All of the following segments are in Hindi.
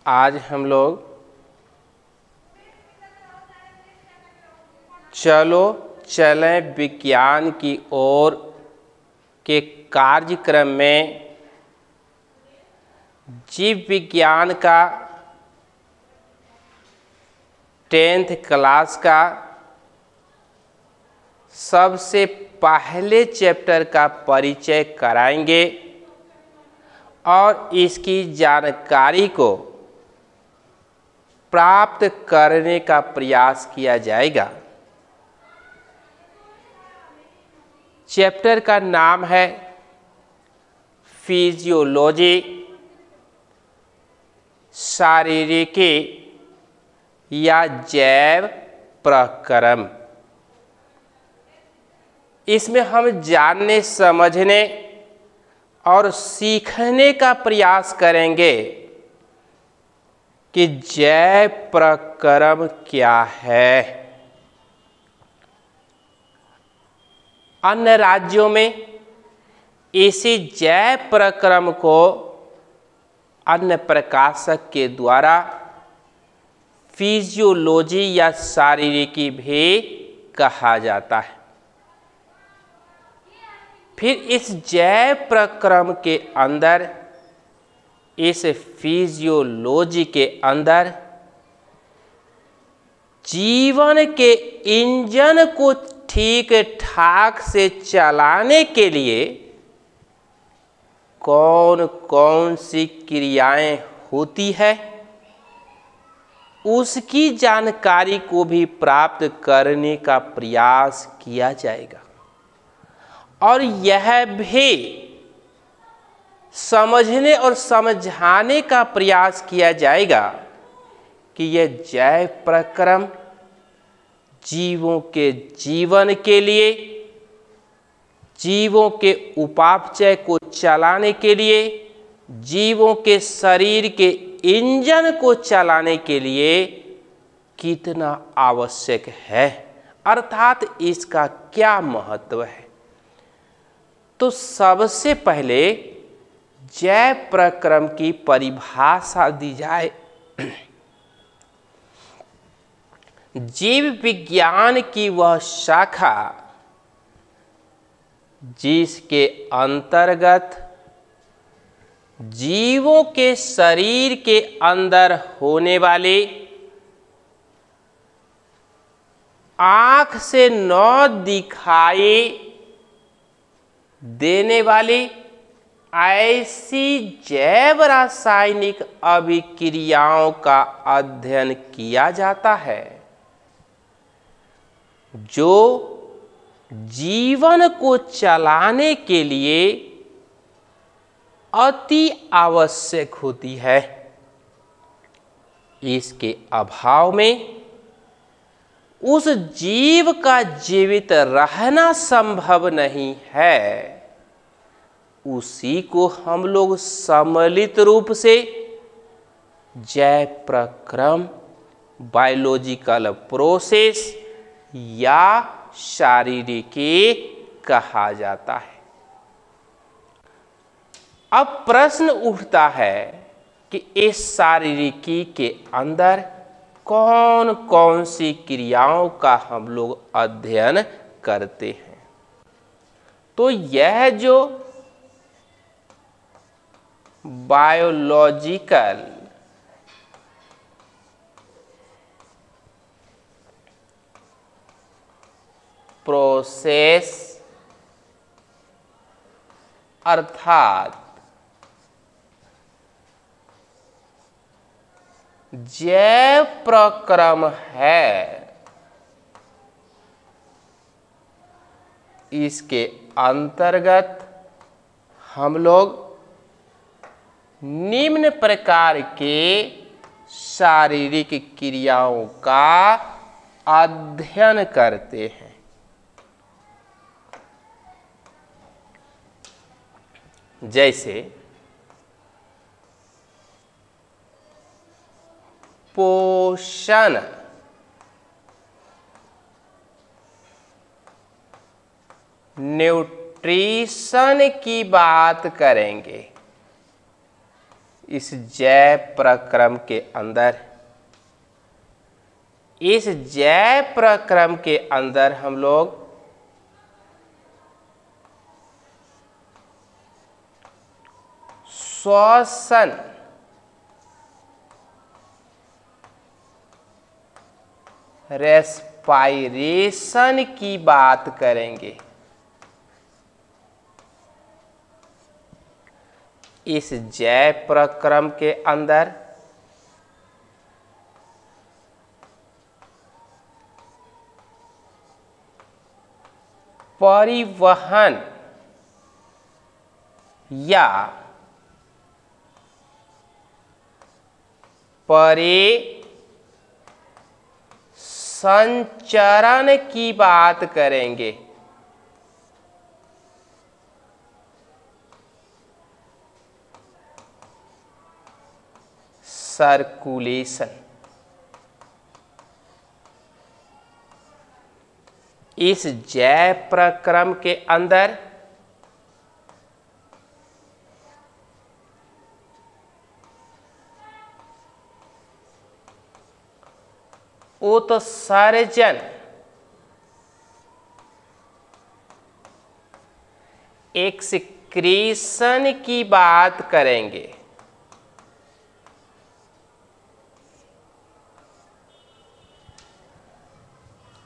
आज हम लोग चलो चलें विज्ञान की ओर के कार्यक्रम में जीव विज्ञान का 10th क्लास का सबसे पहले चैप्टर का परिचय कराएंगे और इसकी जानकारी को प्राप्त करने का प्रयास किया जाएगा। चैप्टर का नाम है फिजियोलॉजी, शारीरिकी या जैव प्रक्रम। इसमें हम जानने, समझने और सीखने का प्रयास करेंगे कि जैव प्रक्रम क्या है। अन्य राज्यों में इसी जैव प्रक्रम को अन्य प्रकाशक के द्वारा फिजियोलॉजी या शारीरिकी भी कहा जाता है। फिर इस जैव प्रक्रम के अंदर, इस फिजियोलॉजी के अंदर जीवन के इंजन को ठीक ठाक से चलाने के लिए कौन कौन सी क्रियाएं होती है, उसकी जानकारी को भी प्राप्त करने का प्रयास किया जाएगा। और यह भी समझने और समझाने का प्रयास किया जाएगा कि यह जैव प्रक्रम जीवों के जीवन के लिए, जीवों के उपापचय को चलाने के लिए, जीवों के शरीर के इंजन को चलाने के लिए कितना आवश्यक है, अर्थात इसका क्या महत्व है। तो सबसे पहले जैव प्रक्रम की परिभाषा दी जाए। जीव विज्ञान की वह शाखा जिसके अंतर्गत जीवों के शरीर के अंदर होने वाले आँख से न दिखाई देने वाली ऐसी जैव रासायनिक अभिक्रियाओं का अध्ययन किया जाता है जो जीवन को चलाने के लिए अति आवश्यक होती है। इसके अभाव में उस जीव का जीवित रहना संभव नहीं है। उसी को हम लोग सम्मिलित रूप से जैव प्रक्रम, बायोलॉजिकल प्रोसेस या शारीरिकी कहा जाता है। अब प्रश्न उठता है कि इस शारीरिकी के अंदर कौन कौन सी क्रियाओं का हम लोग अध्ययन करते हैं। तो यह जो बायोलॉजिकल प्रोसेस अर्थात जैव प्रक्रम है, इसके अंतर्गत हम लोग निम्न प्रकार के शारीरिक क्रियाओं का अध्ययन करते हैं। जैसे पोषण, न्यूट्रिशन की बात करेंगे। इस जैव प्रक्रम के अंदर, इस जैव प्रक्रम के अंदर हम लोग श्वसन, रेस्पायरेशन की बात करेंगे। इस जैव प्रक्रम के अंदर परिवहन या परिसंचरण की बात करेंगे। सर्कुलेशन। इस जैव प्रक्रम के अंदर उत्सर्जन, एक्सक्रीशन की बात करेंगे।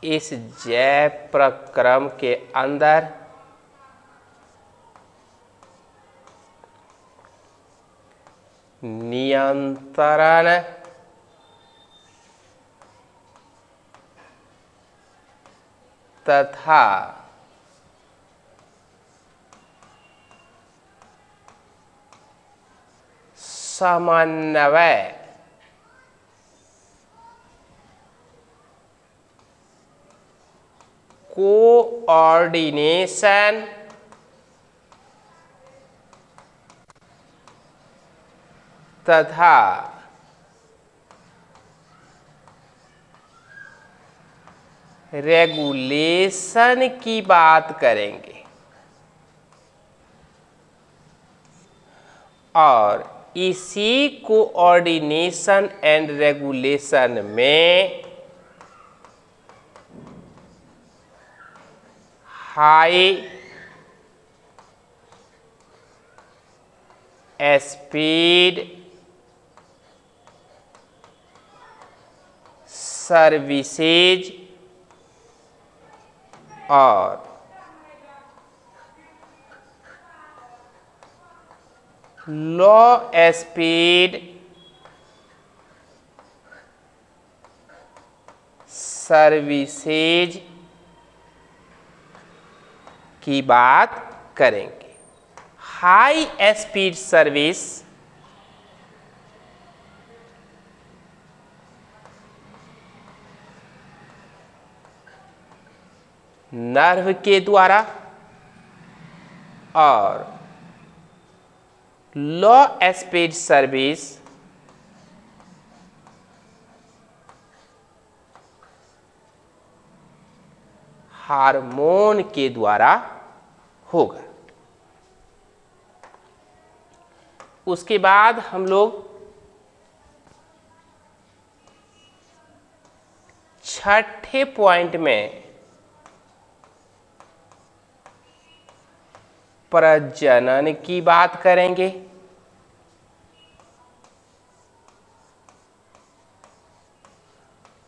इस जैव प्रक्रम के अंदर नियंत्रण, तथा समन्वय, कोऑर्डिनेशन तथा रेगुलेशन की बात करेंगे। और इसी कोऑर्डिनेशन एंड रेगुलेशन में हाई स्पीड सर्विसेज और लो स्पीड सर्विसेज की बात करेंगे। हाई स्पीड सर्विस नर्व के द्वारा और लो स्पीड सर्विस हार्मोन के द्वारा होगा। उसके बाद हम लोग छठे पॉइंट में प्रजनन की बात करेंगे।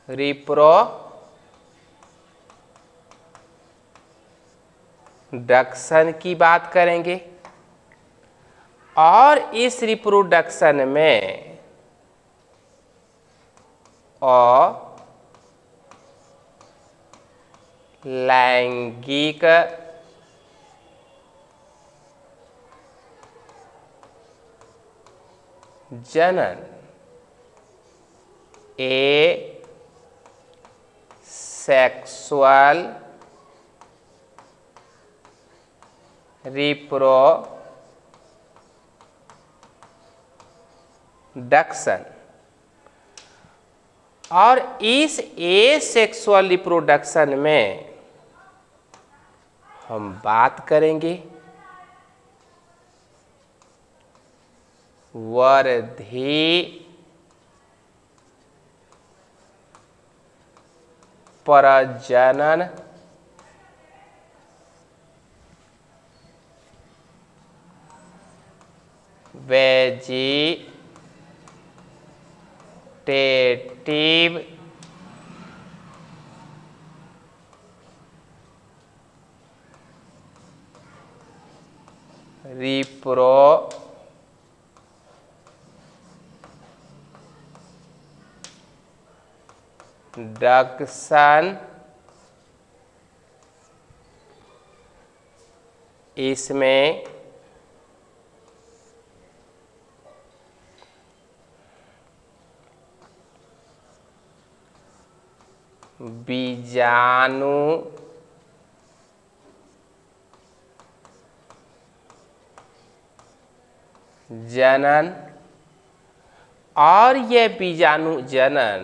रिप्रोडक्शन की बात करेंगे और इस रिप्रोडक्शन में लैंगिक जनन सेक्सुअल रिप्रोडक्शन और इस एसेक्सुअल रिप्रोडक्शन में हम बात करेंगे वर्धि प्रजनन वेजिटेटिव रिप्रोडक्शन इसमें बीजाणु जनन और यह बीजाणु जनन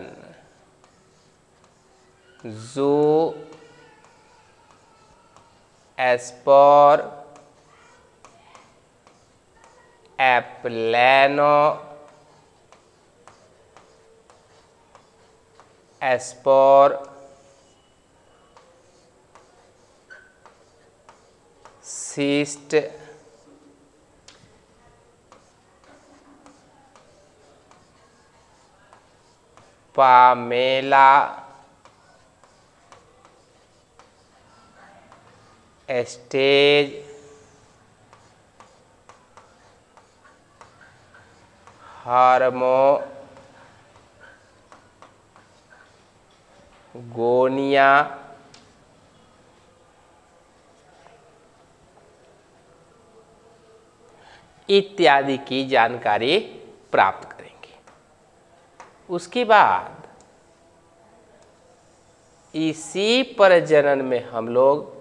जो एस्पर एप्लेनो एस्पर सिस्ट पामेला स्टेज हार्मोगोनिया इत्यादि की जानकारी प्राप्त करेंगे। उसके बाद इसी प्रजनन में हम लोग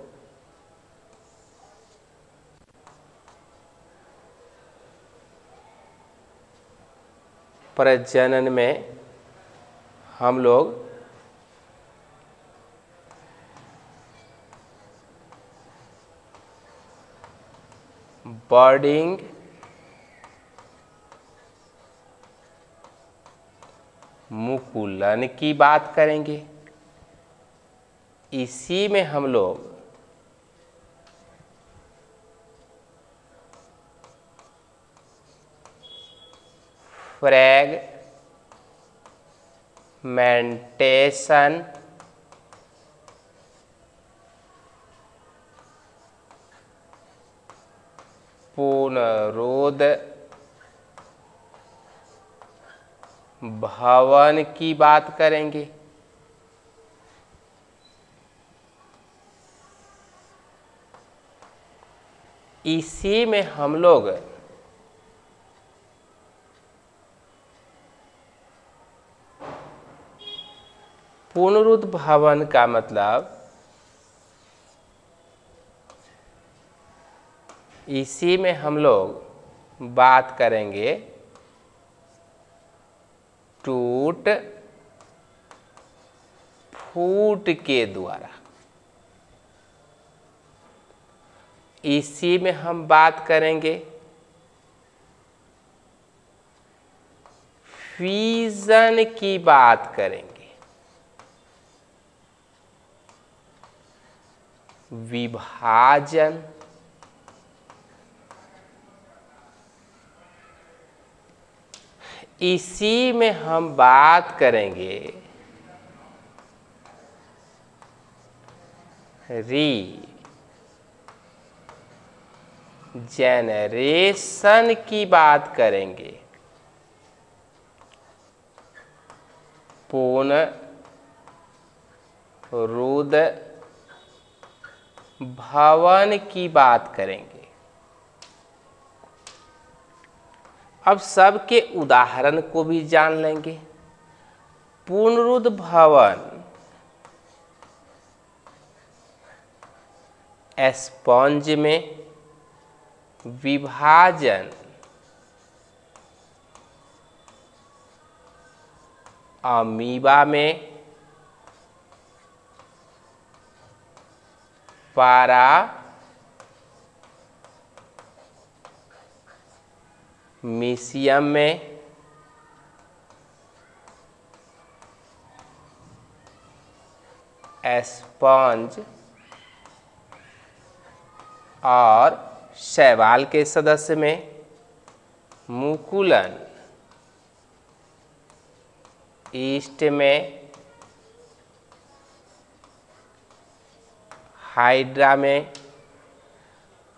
बर्डिंग मुकुलन की बात करेंगे। इसी में हम लोग फ्रैगमेंटेशन पुनरुद भवन की बात करेंगे। इसी में हम लोग पुनरुद्भवन का मतलब इसी में हम लोग बात करेंगे टूट फूट के द्वारा। इसी में हम बात करेंगे फ्यूजन की बात करेंगे। विभाजन इसी में हम बात करेंगे रीजेनरेशन की बात करेंगे। पुनरुद भवन की बात करेंगे। अब सबके उदाहरण को भी जान लेंगे। पुनरुद भवन स्पंज में, विभाजन अमीबा में, पारा मीशियम में स्पॉन्ज और शैवाल के सदस्य में मुकुलन, ईस्ट में हाइड्रा में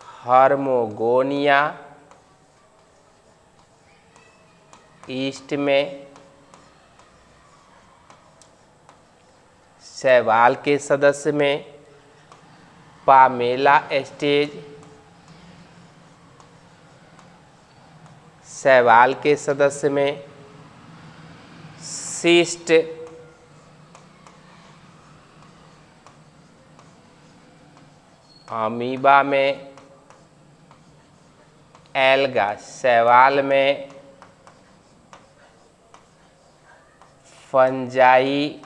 हार्मोगोनिया, ईस्ट में शैवाल के सदस्य में पामेला स्टेज, शैवाल के सदस्य में सिस्ट, अमीबा में एल्गा, शैवाल में फंजाई,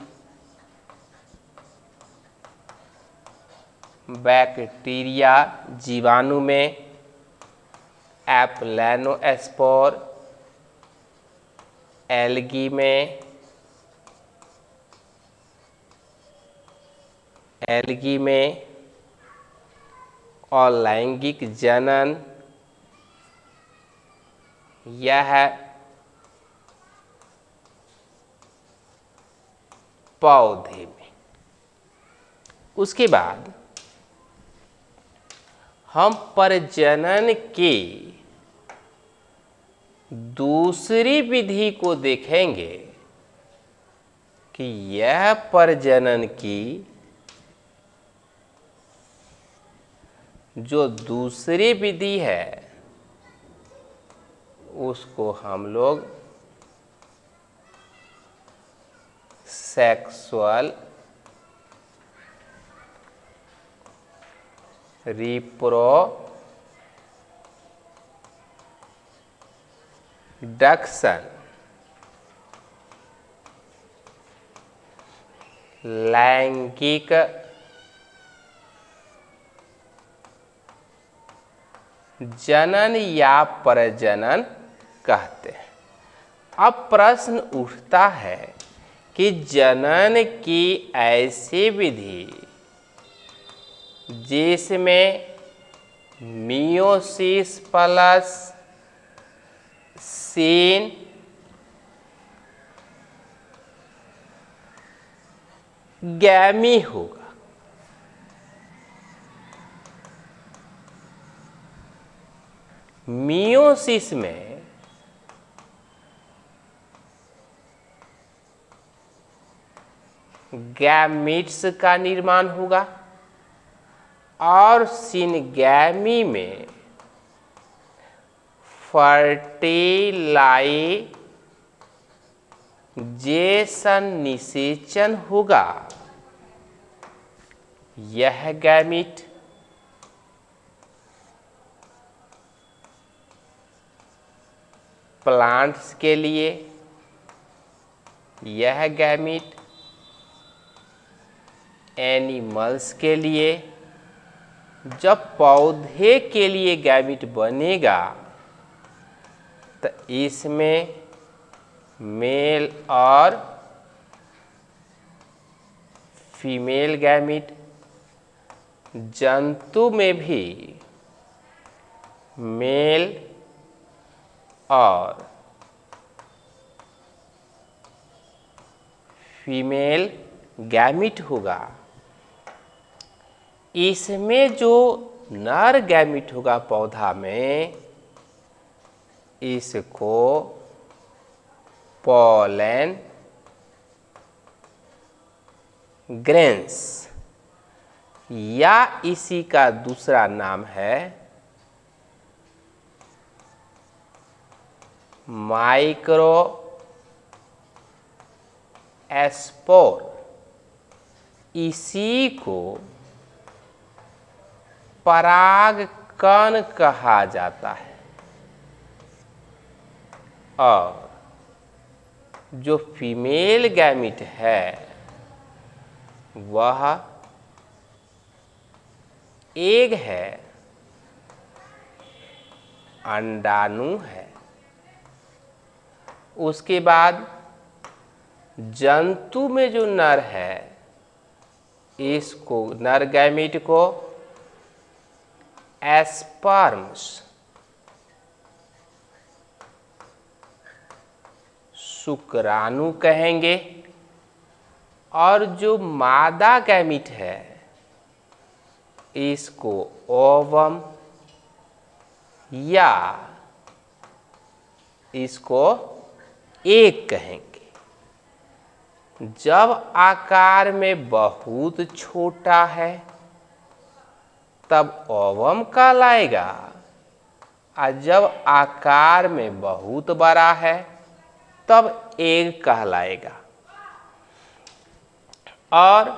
बैक्टीरिया जीवाणु में एप्लेनोस्पोर, एल्गी में अलैंगिक जनन, यह पौधे में। उसके बाद हम प्रजनन के दूसरी विधि को देखेंगे कि यह प्रजनन की जो दूसरी विधि है उसको हम लोग सेक्सुअल रिप्रोडक्शन, लैंगिक जनन या प्रजनन कहते हैं। अब प्रश्न उठता है कि जनन की ऐसी विधि जिसमें मियोसिस प्लस सीन गैमी होगा, मियोसिस में गैमीट्स का निर्माण होगा और सिनगैमी में फर्टिलाइजेशन निषेचन होगा। यह गैमीट प्लांट्स के लिए, यह गैमीट एनिमल्स के लिए। जब पौधे के लिए गैमीट बनेगा तो इसमें मेल और फीमेल गैमीट, जंतु में भी मेल और फीमेल गैमीट होगा। इसमें जो नर गैमीट होगा पौधा में, इसको पॉलन ग्रेन्स या इसी का दूसरा नाम है माइक्रो एस्पोर, इसी को परागकण कहा जाता है। और जो फीमेल गैमीट है वह एग है, अंडाणु है, उसके बाद जंतु में जो नर है, इसको नर गैमीट को एस्पर्म्स, शुक्राणु कहेंगे। और जो मादा गैमीट है, इसको ओवम या इसको एग कहेंगे। जब आकार में बहुत छोटा है तब ओवम कहलाएगा, और जब आकार में बहुत बड़ा है तब एग कहलाएगा। और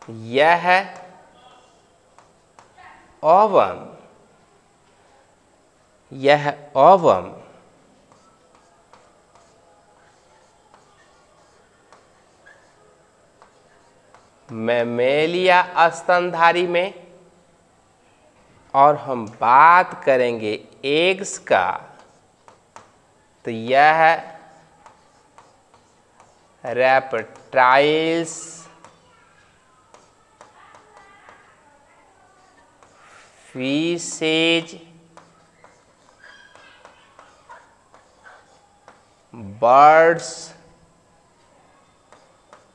यह ओवम, यह ओवम मैमेलिया स्तनधारी में, और हम बात करेंगे एग्स का, तो यह रेप्टाइल्स, फिशेज, बर्ड्स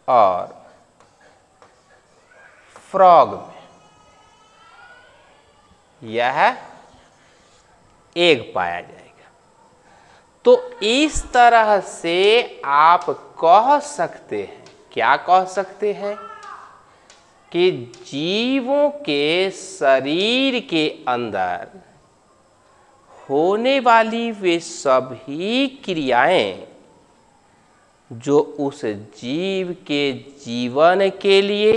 और फ्रॉग में यह एग पाया जाएगा। तो इस तरह से आप कह सकते हैं, क्या कह सकते हैं, कि जीवों के शरीर के अंदर होने वाली वे सभी क्रियाएं जो उस जीव के जीवन के लिए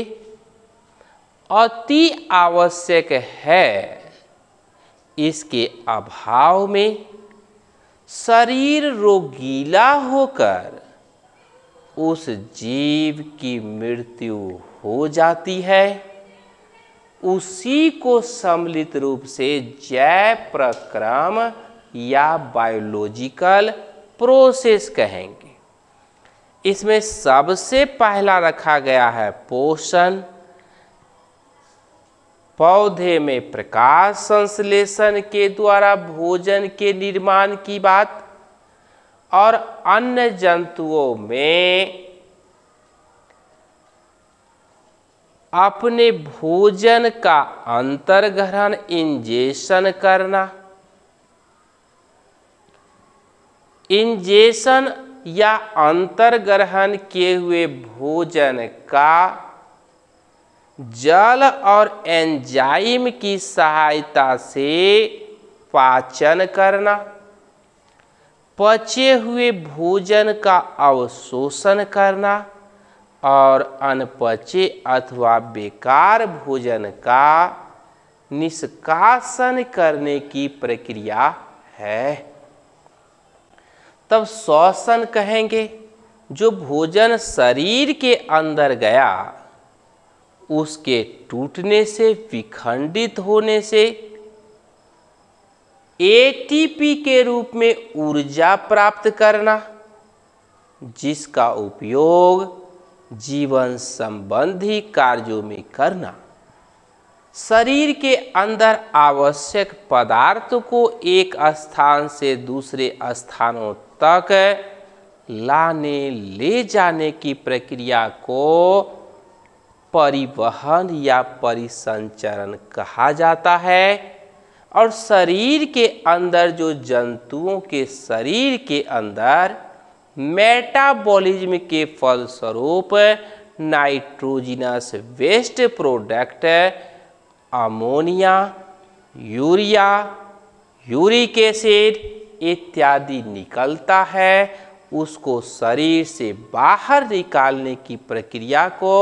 अति आवश्यक है, इसके अभाव में शरीर रोगीला होकर उस जीव की मृत्यु हो जाती है। उसी को सम्मिलित रूप से जैव प्रक्रम या बायोलॉजिकल प्रोसेस कहेंगे। इसमें सबसे पहला रखा गया है पोषण, पौधे में प्रकाश संश्लेषण के द्वारा भोजन के निर्माण की बात, और अन्य जंतुओं में अपने भोजन का अंतर्ग्रहण इंजेशन करना, इंजेशन या अंतर्ग्रहण किए हुए भोजन का जल और एंजाइम की सहायता से पाचन करना, पचे हुए भोजन का अवशोषण करना, और अनपचे अथवा बेकार भोजन का निष्कासन करने की प्रक्रिया है। तब श्वसन कहेंगे, जो भोजन शरीर के अंदर गया उसके टूटने से, विखंडित होने से एटीपी के रूप में ऊर्जा प्राप्त करना, जिसका उपयोग जीवन संबंधी कार्यों में करना, शरीर के अंदर आवश्यक पदार्थ को एक स्थान से दूसरे स्थानों तक लाने ले जाने की प्रक्रिया को परिवहन या परिसंचरण कहा जाता है। और शरीर के अंदर जो जंतुओं के शरीर के अंदर मेटाबॉलिज्म के फलस्वरूप nitrogenous waste product ammonia, urea, uric acid इत्यादि निकलता है, उसको शरीर से बाहर निकालने की प्रक्रिया को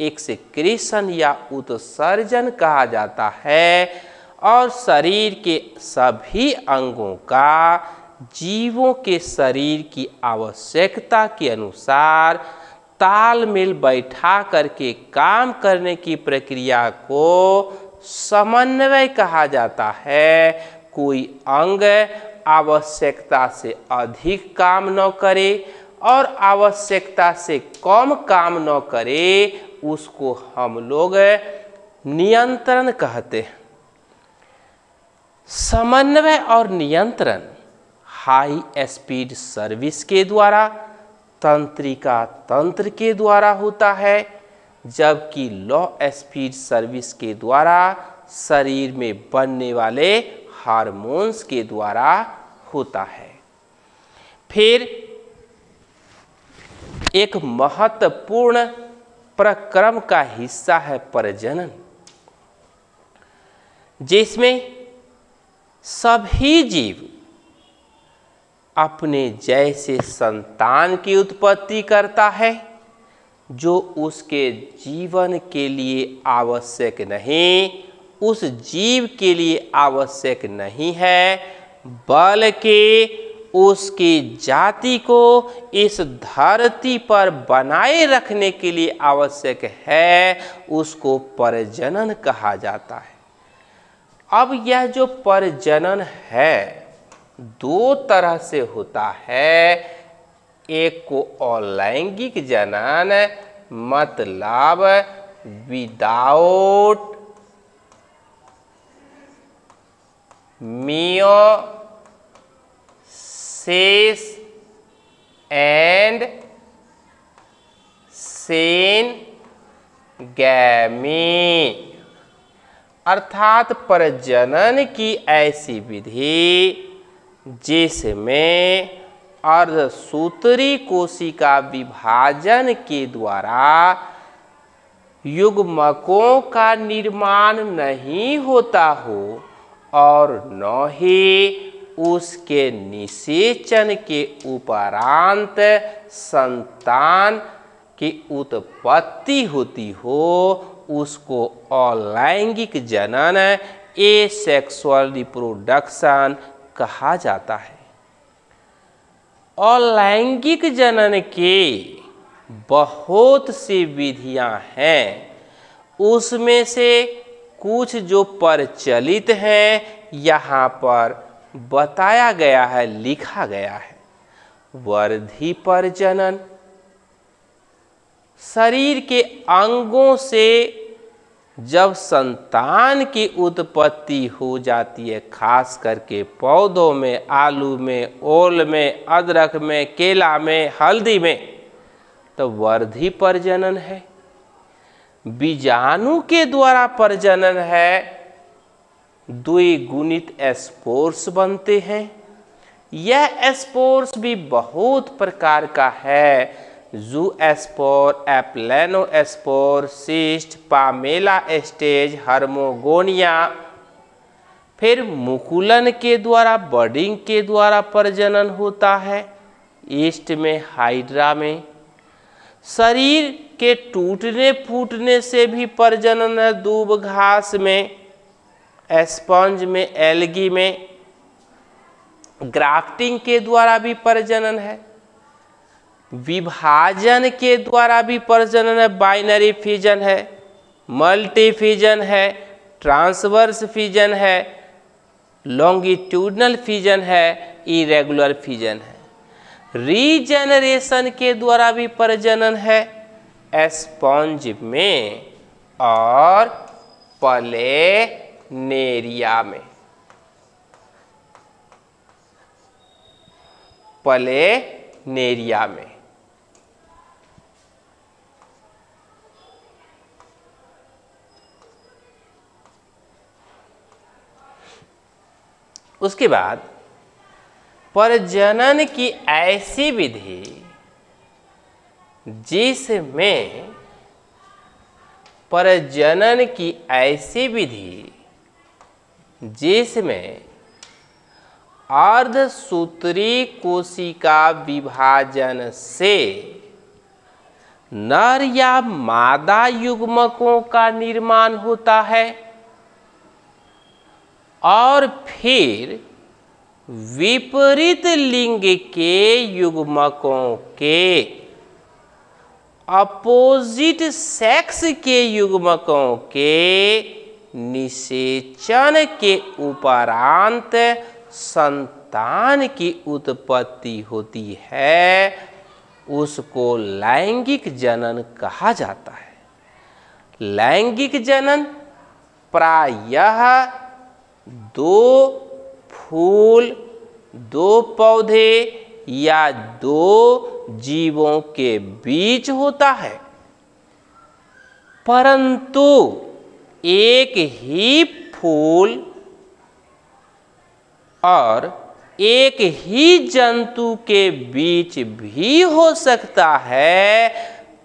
एक्सक्रीशन या उत्सर्जन कहा जाता है। और शरीर के सभी अंगों का जीवों के शरीर की आवश्यकता के अनुसार तालमेल बैठा करके काम करने की प्रक्रिया को समन्वय कहा जाता है। कोई अंग आवश्यकता से अधिक काम न करे और आवश्यकता से कम काम न करे, उसको हम लोग नियंत्रण कहते हैं। समन्वय और नियंत्रण हाई स्पीड सर्विस के द्वारा, तंत्रिका तंत्र के द्वारा होता है, जबकि लो स्पीड सर्विस के द्वारा शरीर में बनने वाले हार्मोन्स के द्वारा होता है। फिर एक महत्वपूर्ण प्रक्रम का हिस्सा है प्रजनन, जिसमें सभी जीव अपने जैसे संतान की उत्पत्ति करता है, जो उसके जीवन के लिए आवश्यक नहीं, उस जीव के लिए आवश्यक नहीं है, बल्कि उसकी जाति को इस धरती पर बनाए रखने के लिए आवश्यक है, उसको प्रजनन कहा जाता है। अब यह जो प्रजनन है दो तरह से होता है। एक को अलैंगिक जनन, मतलब विदाउट meiosis and syngamy, अर्थात प्रजनन की ऐसी विधि जिसमें अर्धसूत्री कोशिका विभाजन के द्वारा युग्मकों का निर्माण नहीं होता हो और न ही उसके निषेचन के उपरांत संतान की उत्पत्ति होती हो, उसको अलैंगिक जनन, एसेक्सुअल रिप्रोडक्शन कहा जाता है। अलैंगिक जनन के बहुत सी विधियां हैं, उसमें से कुछ जो प्रचलित हैं यहाँ पर बताया गया है, लिखा गया है। वर्धी प्रजनन, शरीर के अंगों से जब संतान की उत्पत्ति हो जाती है, खास करके पौधों में, आलू में, ओल में, अदरक में, केला में, हल्दी में, तो वर्धी प्रजनन है। बीजाणु के द्वारा प्रजनन है, द्विगुणित स्पोर्स बनते हैं। यह स्पोर्स भी बहुत प्रकार का है, ज़ूस्पोर, एप्लेनोस्पोर, सिस्ट, पामेला स्टेज, हर्मोगोनिया। फिर मुकुलन के द्वारा, बडिंग के द्वारा प्रजनन होता है, ईस्ट में, हाइड्रा में। शरीर के टूटने फूटने से भी प्रजनन है, दूब घास में, स्पंज में, एल्गी में। ग्राफ्टिंग के द्वारा भी प्रजनन है, विभाजन के द्वारा भी प्रजनन है, बाइनरी फिजन है, मल्टी फिजन है, ट्रांसवर्स फिजन है, लॉन्गिट्यूडनल फिजन है, इरेगुलर फिजन है। रीजनरेशन के द्वारा भी प्रजनन है, स्पंज में और प्लेनेरिया में। प्लेनेरिया में उसके बाद प्रजनन की ऐसी विधि जिसमें प्रजनन की ऐसी विधि जिसमें अर्धसूत्री कोशिका विभाजन से नर या मादा युग्मकों का निर्माण होता है और फिर विपरीत लिंग के युग्मकों के, अपोजिट सेक्स के युग्मकों के निषेचन के उपरांत संतान संतान की उत्पत्ति होती है उसको लैंगिक जनन कहा जाता है। लैंगिक जनन प्रायः 2 फूल, 2 पौधे या 2 जीवों के बीच होता है, परंतु एक ही फूल और एक ही जंतु के बीच भी हो सकता है,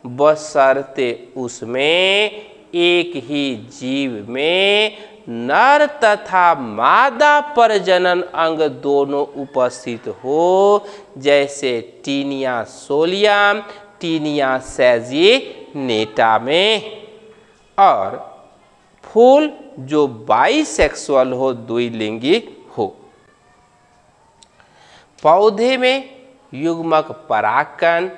बशर्ते उसमें एक ही जीव में नर तथा मादा प्रजनन अंग दोनों उपस्थित हो, जैसे टीनिया सोलियम, टीनिया सैजिनेटा में। और फूल जो बाइसेक्सुअल हो, द्विलिंगी हो। पौधे में युग्मक परागकण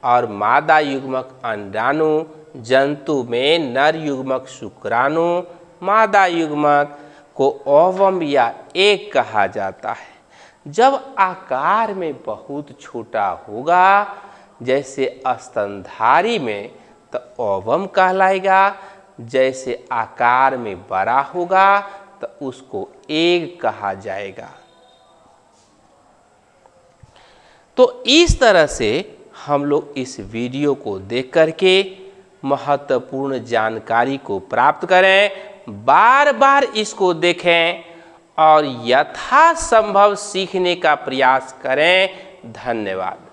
और मादा युग्मक अंडाणु, जंतु में नर युग्मक शुक्राणु, मादा युग्मक को ओवम या एग कहा जाता है। जब आकार में बहुत छोटा होगा, जैसे स्तनधारी में, तो ओवम कहलाएगा। जैसे आकार में बड़ा होगा तो उसको एग कहा जाएगा। तो इस तरह से हम लोग इस वीडियो को देख करके महत्वपूर्ण जानकारी को प्राप्त करें, बार बार इसको देखें और यथासंभव सीखने का प्रयास करें। धन्यवाद।